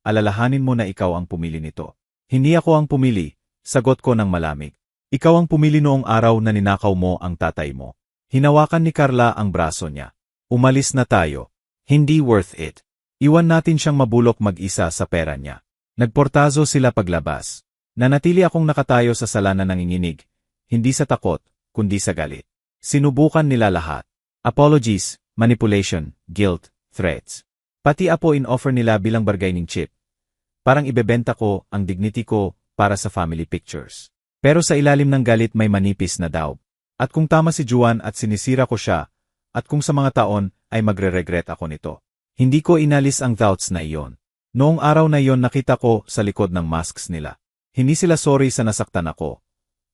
Speaker 1: Alalahanin mo na ikaw ang pumili nito. Hindi ako ang pumili, sagot ko ng malamig. Ikaw ang pumili noong araw na ninakaw mo ang tatay mo. Hinawakan ni Carla ang braso niya. Umalis na tayo. Hindi worth it. Iwan natin siyang mabulok mag-isa sa pera niya. Nagportazo sila paglabas. Nanatili akong nakatayo sa sala na nanginginig. Hindi sa takot, kundi sa galit. Sinubukan nila lahat. Apologies, manipulation, guilt, threats. Pati apo in-offer nila bilang bargaining chip. Parang ibebenta ko ang dignity ko para sa family pictures. Pero sa ilalim ng galit may manipis na daw. At kung tama si Juan at sinisira ko siya, at kung sa mga taon ay magre-regret ako nito. Hindi ko inalis ang doubts na iyon. Noong araw na iyon nakita ko sa likod ng masks nila. Hindi sila sorry sa nasaktan ako.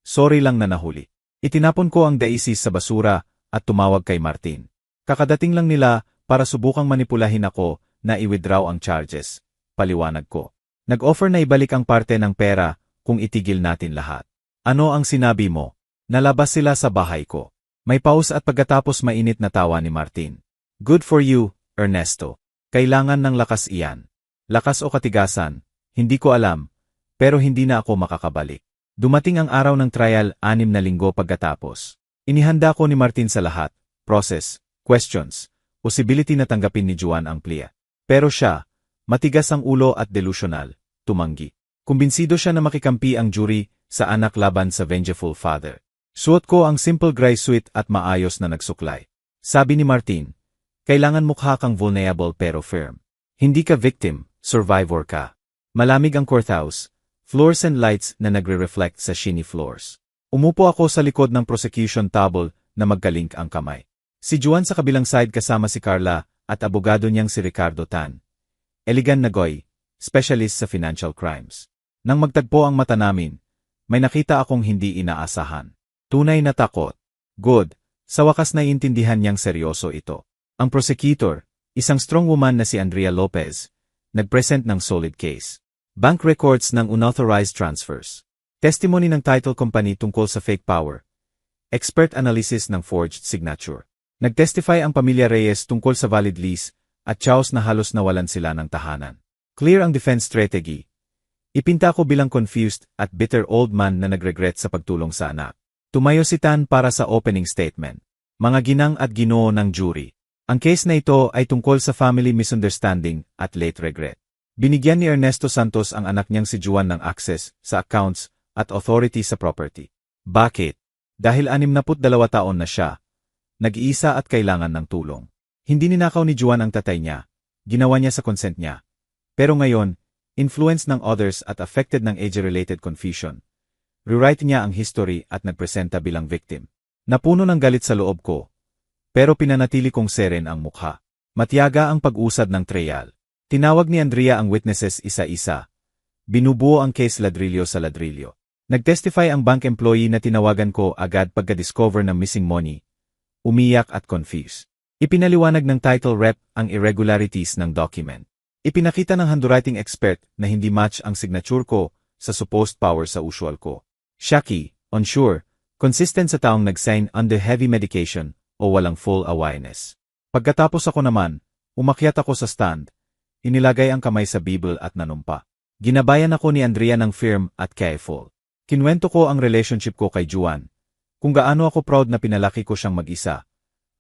Speaker 1: Sorry lang na nahuli. Itinapon ko ang daisis sa basura at tumawag kay Martin. Kakadating lang nila para subukang manipulahin ako na i-withdraw ang charges, paliwanag ko. Nag-offer na ibalik ang parte ng pera kung itigil natin lahat. Ano ang sinabi mo? Nalabas sila sa bahay ko. May pause at pagkatapos mainit na tawa ni Martin. Good for you, Ernesto. Kailangan ng lakas iyan. Lakas o katigasan, hindi ko alam, pero hindi na ako makakabalik. Dumating ang araw ng trial 6 na linggo pagkatapos. Inihanda ko ni Martin sa lahat, process, questions, possibility na tanggapin ni Juan ang plea. Pero siya, matigas ang ulo at delusional, tumanggi. Kumbinsido siya na makikampi ang jury sa anak laban sa vengeful father. Suot ko ang simple gray suit at maayos na nagsuklay. Sabi ni Martin, kailangan mukha kang vulnerable pero firm. Hindi ka victim, survivor ka. Malamig ang courthouse, floors and lights na nagre-reflect sa shiny floors. Umupo ako sa likod ng prosecution table na magkalink ang kamay. Si Juan sa kabilang side kasama si Carla at abogado niyang si Ricardo Tan. Elegant na goy, specialist sa financial crimes. Nang magtagpo ang mata namin, may nakita akong hindi inaasahan. Tunay na takot. Good. Sa wakas naiintindihan niyang seryoso ito. Ang prosecutor, isang strong woman na si Andrea Lopez, nagpresent ng solid case. Bank records ng unauthorized transfers. Testimony ng title company tungkol sa fake power. Expert analysis ng forged signature. Nagtestify ang pamilya Reyes tungkol sa valid lease at chaos na halos nawalan sila ng tahanan. Clear ang defense strategy. Ipinta ko bilang confused at bitter old man na nagregret sa pagtulong sa anak. Tumayo si Tan para sa opening statement. Mga ginang at ginoo ng jury. Ang case na ito ay tungkol sa family misunderstanding at late regret. Binigyan ni Ernesto Santos ang anak niyang si Juan ng access sa accounts at authority sa property. Bakit? Dahil 62 taon na siya, nag-iisa at kailangan ng tulong. Hindi ninakaw ni Juan ang tatay niya, ginawa niya sa consent niya. Pero ngayon, influenced ng others at affected ng age-related confusion, rewrite niya ang history at nagpresenta bilang victim. Napuno ng galit sa loob ko, pero pinanatili kong seren ang mukha. Matiyaga ang pag-usad ng trial. Tinawag ni Andrea ang witnesses isa-isa. Binubuo ang case ladrilyo sa ladrilyo. Nagtestify ang bank employee na tinawagan ko agad pagka-discover ng missing money. Umiyak at confused. Ipinaliwanag ng title rep ang irregularities ng document. Ipinakita ng handwriting expert na hindi match ang signature ko sa supposed power sa usual ko. Shaky, unsure, consistent sa taong nag-sign under heavy medication o walang full awareness. Pagkatapos ako naman, umakyat ako sa stand, inilagay ang kamay sa Bible at nanumpa. Ginabayan ako ni Andrea ng firm at careful. Kinwento ko ang relationship ko kay Juan, kung gaano ako proud na pinalaki ko siyang mag-isa,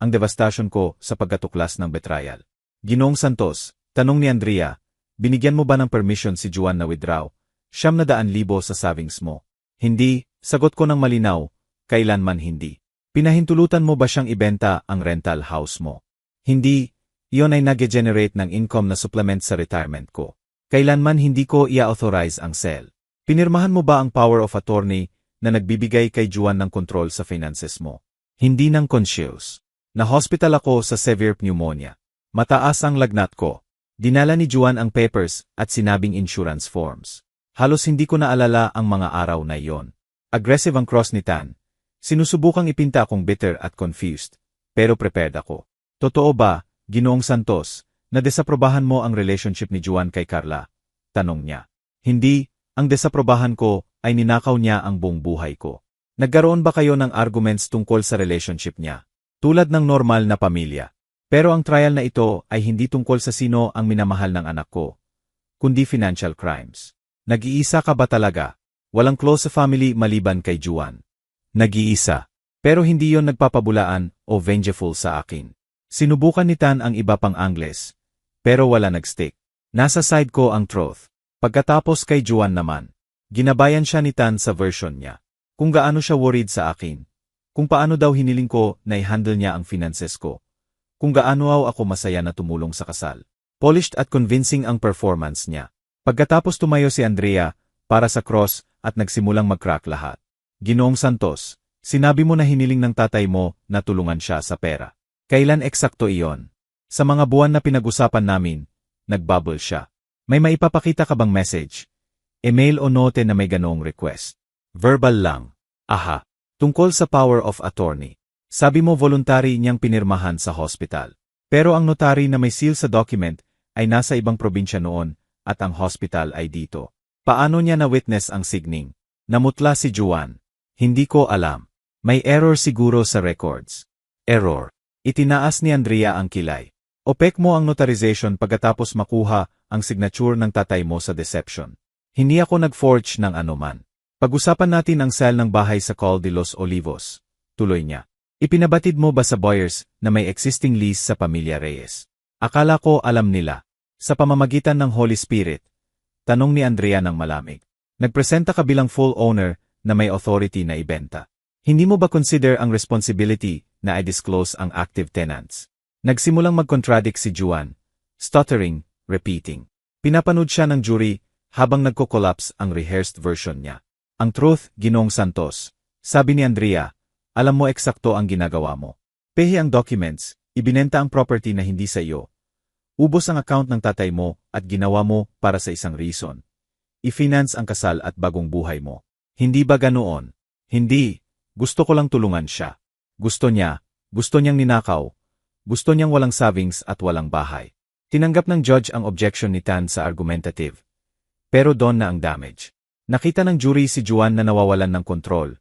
Speaker 1: ang devastation ko sa pagkatuklas ng betrayal. Ginoong Santos, tanong ni Andrea, binigyan mo ba ng permission si Juan na withdraw 700,000 sa savings mo? Hindi, sagot ko ng malinaw, kailanman hindi. Pinahintulutan mo ba siyang ibenta ang rental house mo? Hindi, iyon ay nag-generate ng income na supplement sa retirement ko. Kailanman hindi ko i-authorize ang sale. Pinirmahan mo ba ang power of attorney na nagbibigay kay Juan ng control sa finances mo? Hindi ng conscious. Na-hospital ako sa severe pneumonia. Mataas ang lagnat ko. Dinala ni Juan ang papers at sinabing insurance forms. Halos hindi ko naalala ang mga araw na iyon. Aggressive ang cross ni Tan. Sinusubukang ipinta akong bitter at confused, pero prepared ako. Totoo ba, Ginoong Santos, na desaprobahan mo ang relationship ni Juan kay Carla? Tanong niya. Hindi, ang desaprobahan ko ay ninakaw niya ang buong buhay ko. Nagkaroon ba kayo ng arguments tungkol sa relationship niya? Tulad ng normal na pamilya. Pero ang trial na ito ay hindi tungkol sa sino ang minamahal ng anak ko, kundi financial crimes. Nag-iisa ka ba talaga? Walang close sa family maliban kay Juan. Nag-iisa. Pero hindi yon nagpapabulaan o vengeful sa akin. Sinubukan ni Tan ang iba pang angles, pero wala nag-stick. Nasa side ko ang truth. Pagkatapos kay Juan naman, ginabayan siya ni Tan sa version niya. Kung gaano siya worried sa akin. Kung paano daw hiniling ko na i-handle niya ang finances ko. Kung gaano ako masaya na tumulong sa kasal. Polished at convincing ang performance niya. Pagkatapos tumayo si Andrea para sa cross at nagsimulang mag-crack lahat. Ginoong Santos, sinabi mo na hiniling ng tatay mo na tulungan siya sa pera. Kailan eksakto iyon? Sa mga buwan na pinag-usapan namin, nagbubble siya. May maipapakita ka bang message? Email o note na may ganoong request? Verbal lang. Aha. Tungkol sa power of attorney. Sabi mo voluntary niyang pinirmahan sa hospital. Pero ang notary na may seal sa document ay nasa ibang probinsya noon at ang hospital ay dito. Paano niya na-witness ang signing? Namutla si Juan. Hindi ko alam. May error siguro sa records. Error. Itinaas ni Andrea ang kilay. Opek mo ang notarization pagkatapos makuha ang signature ng tatay mo sa deception. Hindi ako nag-forge ng anuman. Pag-usapan natin ang sale ng bahay sa Col de los Olivos. Tuloy niya. Ipinabatid mo ba sa buyers na may existing lease sa pamilya Reyes? Akala ko alam nila. Sa pamamagitan ng Holy Spirit. Tanong ni Andrea ng malamig. Nagpresenta ka bilang full owner na may authority na ibenta. Hindi mo ba consider ang responsibility na i-disclose ang active tenants? Nagsimulang mag-contradict si Juan, stuttering, repeating. Pinapanood siya ng jury habang nagko-collapse ang rehearsed version niya. Ang truth, Ginoong Santos, sabi ni Andrea, alam mo eksakto ang ginagawa mo. Pehi ang documents, ibinenta ang property na hindi sa iyo. Ubos ang account ng tatay mo at ginawa mo para sa isang reason. I-finance ang kasal at bagong buhay mo. Hindi ba ganoon? Hindi. Gusto ko lang tulungan siya. Gusto niyang ninakaw. Gusto niyang walang savings at walang bahay. Tinanggap ng judge ang objection ni Tan sa argumentative. Pero doon na ang damage. Nakita ng jury si Juan na nawawalan ng kontrol.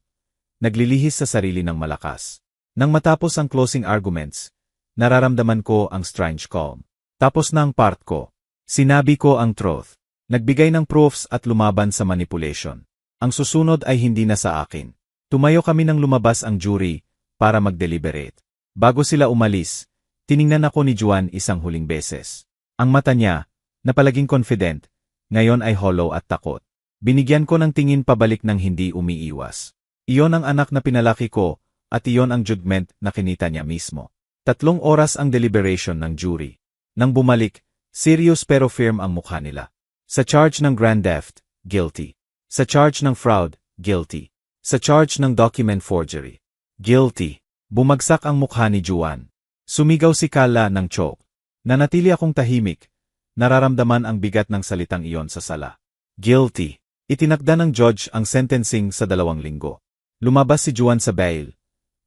Speaker 1: Naglilihis sa sarili ng malakas. Nang matapos ang closing arguments, nararamdaman ko ang strange calm. Tapos na ang part ko. Sinabi ko ang truth. Nagbigay ng proofs at lumaban sa manipulation. Ang susunod ay hindi na sa akin. Tumayo kami nang lumabas ang jury para mag-deliberate. Bago sila umalis, tiningnan ako ni Juan isang huling beses. Ang mata niya, na palaging confident, ngayon ay hollow at takot. Binigyan ko ng tingin pabalik ng hindi umiiwas. Iyon ang anak na pinalaki ko, at iyon ang judgment na kinita niya mismo. 3 oras ang deliberation ng jury. Nang bumalik, serious pero firm ang mukha nila. Sa charge ng grand theft, guilty. Sa charge ng fraud, guilty. Sa charge ng document forgery, guilty. Bumagsak ang mukha ni Juan. Sumigaw si Carla ng choke. Nanatili akong tahimik. Nararamdaman ang bigat ng salitang iyon sa sala. Guilty. Itinakda ng judge ang sentencing sa 2 linggo. Lumabas si Juan sa bail.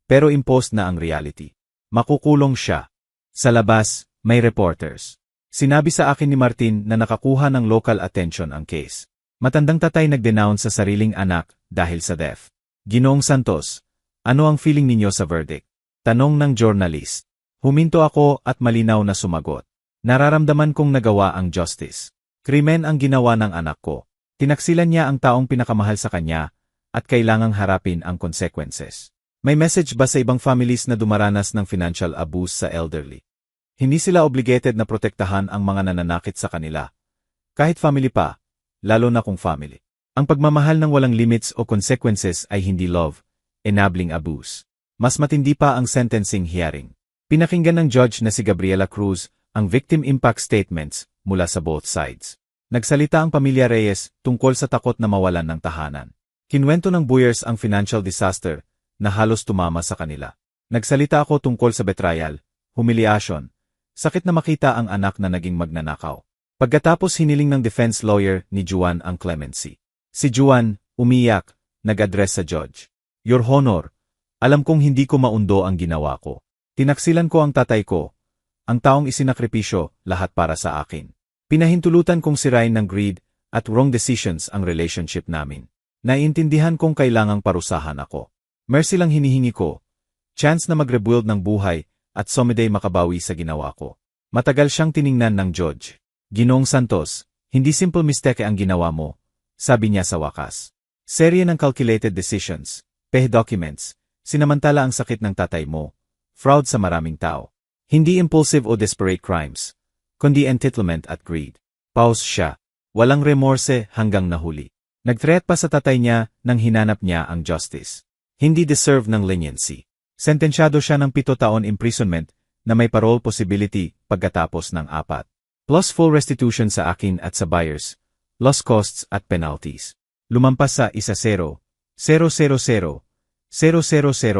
Speaker 1: Pero imposed na ang reality. Makukulong siya. Sa labas, may reporters. Sinabi sa akin ni Martin na nakakuha ng local attention ang case. Matandang tatay nag-denounce sa sariling anak dahil sa death. Ginoong Santos, ano ang feeling ninyo sa verdict? Tanong ng journalist. Huminto ako at malinaw na sumagot. Nararamdaman kong nagawa ang justice. Krimen ang ginawa ng anak ko. Tinaksilan niya ang taong pinakamahal sa kanya at kailangang harapin ang consequences. May message ba sa ibang families na dumaranas ng financial abuse sa elderly? Hindi sila obligated na protektahan ang mga nananakit sa kanila. Kahit family pa, lalo na kung family. Ang pagmamahal ng walang limits o consequences ay hindi love, enabling abuse. Mas matindi pa ang sentencing hearing. Pinakinggan ng judge na si Gabriela Cruz ang victim impact statements mula sa both sides. Nagsalita ang pamilya Reyes tungkol sa takot na mawalan ng tahanan. Kinwento ng buyers ang financial disaster na halos tumama sa kanila. Nagsalita ako tungkol sa betrayal, humiliation, sakit na makita ang anak na naging magnanakaw. Pagkatapos hiniling ng defense lawyer ni Juan ang clemency. Si Juan, umiyak, nag-address sa judge. Your Honor, alam kong hindi ko maundo ang ginawa ko. Tinaksilan ko ang tatay ko, ang taong isinakripisyo, lahat para sa akin. Pinahintulutan kong sirain ng greed at wrong decisions ang relationship namin. Naiintindihan kong kailangang parusahan ako. Mercy lang hinihingi ko. Chance na mag-rebuild ng buhay at someday makabawi sa ginawa ko. Matagal siyang tiningnan ng judge. Ginoong Santos, hindi simple mistake ang ginawa mo, sabi niya sa wakas. Serye ng calculated decisions, peh documents, sinamantala ang sakit ng tatay mo, fraud sa maraming tao. Hindi impulsive o desperate crimes, kundi entitlement at greed. Pause siya. Walang remorse hanggang nahuli. Nag-threat pa sa tatay niya nang hinanap niya ang justice. Hindi deserve ng leniency. Sentensyado siya ng 7 taon imprisonment na may parole possibility pagkatapos ng 4. Plus full restitution sa akin at sa buyers, loss costs at penalties. Lumampas sa 1-0, 0-0-0, 0-0-0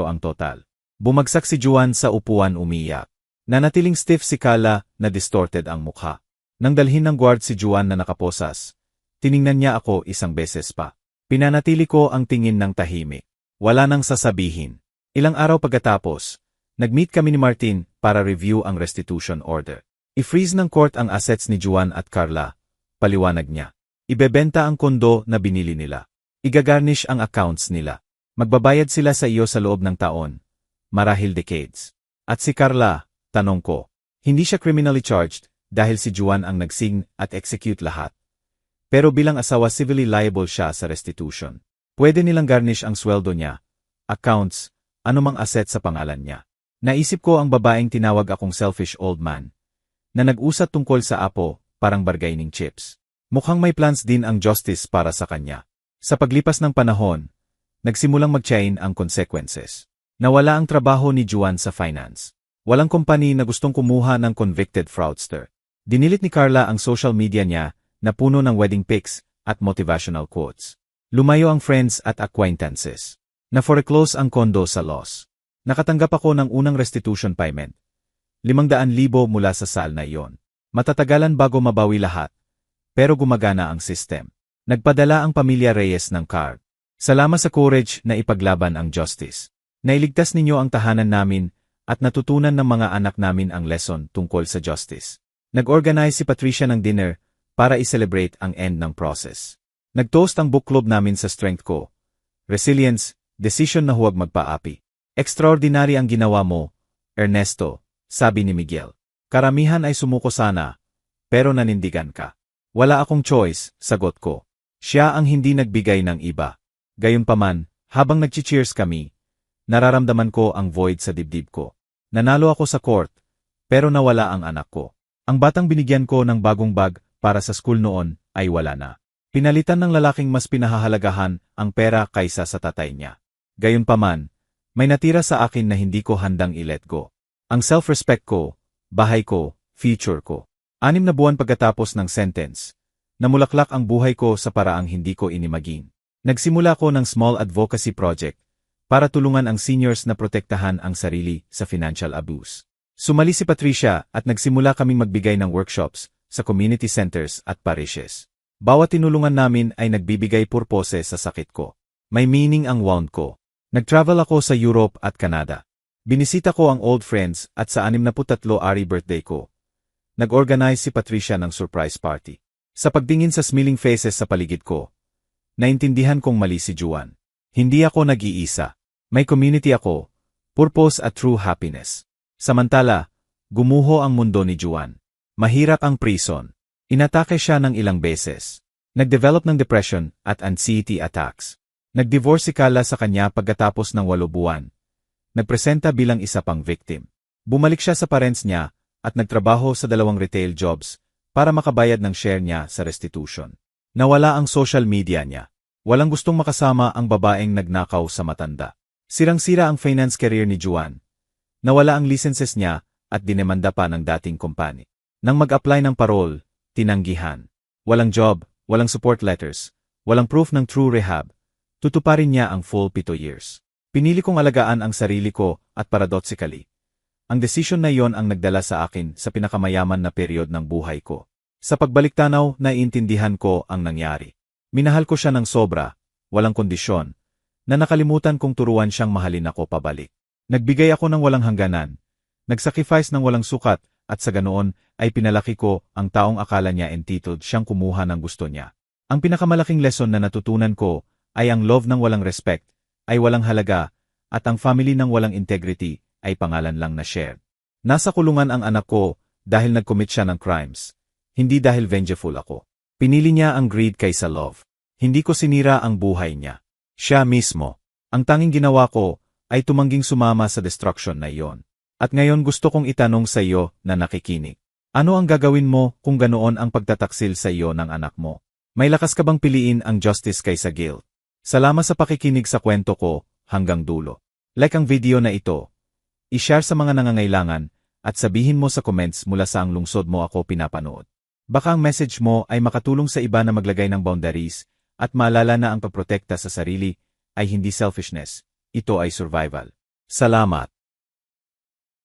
Speaker 1: ang total. Bumagsak si Juan sa upuan umiyak. Nanatiling stiff si Carla na distorted ang mukha. Nang dalhin ng guard si Juan na nakaposas, tiningnan niya ako isang beses pa. Pinanatili ko ang tingin ng tahimik. Wala nang sasabihin. Ilang araw pagkatapos, nag-meet kami ni Martin para review ang restitution order. I-freeze ng court ang assets ni Juan at Carla, paliwanag niya. Ibebenta ang kondo na binili nila. Igagarnish ang accounts nila. Magbabayad sila sa iyo sa loob ng taon, marahil decades. At si Carla, tanong ko, hindi siya criminally charged dahil si Juan ang nag-sign at execute lahat. Pero bilang asawa civilly liable siya sa restitution. Pwede nilang garnish ang sweldo niya, accounts, anumang asset sa pangalan niya. Naisip ko ang babaeng tinawag akong selfish old man, na nag-usat tungkol sa apo, parang bargaining chips. Mukhang may plans din ang justice para sa kanya. Sa paglipas ng panahon, nagsimulang mag-chain ang consequences. Nawala ang trabaho ni Juan sa finance. Walang company na gustong kumuha ng convicted fraudster. Dinilit ni Carla ang social media niya na puno ng wedding pics at motivational quotes. Lumayo ang friends at acquaintances. Na-foreclose ang kondo sa loss. Nakatanggap ako ng unang restitution payment. 500,000 mula sa sal na iyon. Matatagalan bago mabawi lahat. Pero gumagana ang system. Nagpadala ang pamilya Reyes ng card. Salamat sa courage na ipaglaban ang justice. Nailigtas ninyo ang tahanan namin at natutunan ng mga anak namin ang lesson tungkol sa justice. Nag-organize si Patricia ng dinner para i-celebrate ang end ng process. Nag-toast ang book club namin sa strength ko. Resilience, decision na huwag magpaapi. Extraordinary ang ginawa mo, Ernesto. Sabi ni Miguel. Karamihan ay sumuko sana, pero nanindigan ka. Wala akong choice, sagot ko. Siya ang hindi nagbigay ng iba. Gayunpaman, habang nag-cheers kami, nararamdaman ko ang void sa dibdib ko. Nanalo ako sa court, pero nawala ang anak ko. Ang batang binigyan ko ng bagong bag para sa school noon ay wala na. Pinalitan ng lalaking mas pinahahalagahan ang pera kaysa sa tatay niya. Gayunpaman, may natira sa akin na hindi ko handang i-let go. Ang self-respect ko, bahay ko, future ko. 6 na buwan pagkatapos ng sentence, namulaklak ang buhay ko sa paraang hindi ko inimagine. Nagsimula ko ng small advocacy project para tulungan ang seniors na protektahan ang sarili sa financial abuse. Sumali si Patricia at nagsimula kaming magbigay ng workshops sa community centers at parishes. Bawat tinulungan namin ay nagbibigay purpose sa sakit ko. May meaning ang wound ko. Nag-travel ako sa Europe at Canada. Binisita ko ang old friends at sa 63 birthday ko. Nag-organize si Patricia ng surprise party. Sa pagtingin sa smiling faces sa paligid ko, naintindihan kong mali si Juan. Hindi ako nag-iisa. May community ako, purpose at true happiness. Samantala, gumuho ang mundo ni Juan. Mahirap ang prison. Inatake siya ng ilang beses. Nag-develop ng depression at anxiety attacks. Nag-divorce si Carla sa kanya pagkatapos ng 8 buwan. Nagpresenta bilang isa pang victim. Bumalik siya sa parents niya at nagtrabaho sa 2 retail jobs para makabayad ng share niya sa restitution. Nawala ang social media niya. Walang gustong makasama ang babaeng nagnakaw sa matanda. Sirang-sira ang finance career ni Juan. Nawala ang licenses niya at dinemanda pa ng dating kumpanya. Nang mag-apply ng parole, tinanggihan. Walang job, walang support letters, walang proof ng true rehab. Tutuparin niya ang full 7 years. Pinili kong alagaan ang sarili ko at paradoxically, ang desisyon na iyon ang nagdala sa akin sa pinakamayaman na period ng buhay ko. Sa pagbaliktanaw, naiintindihan ko ang nangyari. Minahal ko siya ng sobra, walang kondisyon, na nakalimutan kong turuan siyang mahalin ako pabalik. Nagbigay ako ng walang hangganan, nagsacrifice ng walang sukat, at sa ganoon ay pinalaki ko ang taong akala niya entitled siyang kumuha ng gusto niya. Ang pinakamalaking lesson na natutunan ko ay ang love ng walang respect, ay walang halaga, at ang family ng walang integrity ay pangalan lang na shared. Nasa kulungan ang anak ko dahil nag-commit siya ng crimes, hindi dahil vengeful ako. Pinili niya ang greed kaysa love. Hindi ko sinira ang buhay niya. Siya mismo. Ang tanging ginawa ko ay tumangging sumama sa destruction na iyon. At ngayon gusto kong itanong sa iyo na nakikinig. Ano ang gagawin mo kung ganoon ang pagtataksil sa iyo ng anak mo? May lakas ka bang piliin ang justice kaysa guilt? Salamat sa pakikinig sa kwento ko hanggang dulo. Like ang video na ito. I-share sa mga nangangailangan at sabihin mo sa comments mula sa ang lungsod mo ako pinapanood. Baka ang message mo ay makatulong sa iba na maglagay ng boundaries at maalala na ang pagprotekta sa sarili ay hindi selfishness, ito ay survival. Salamat.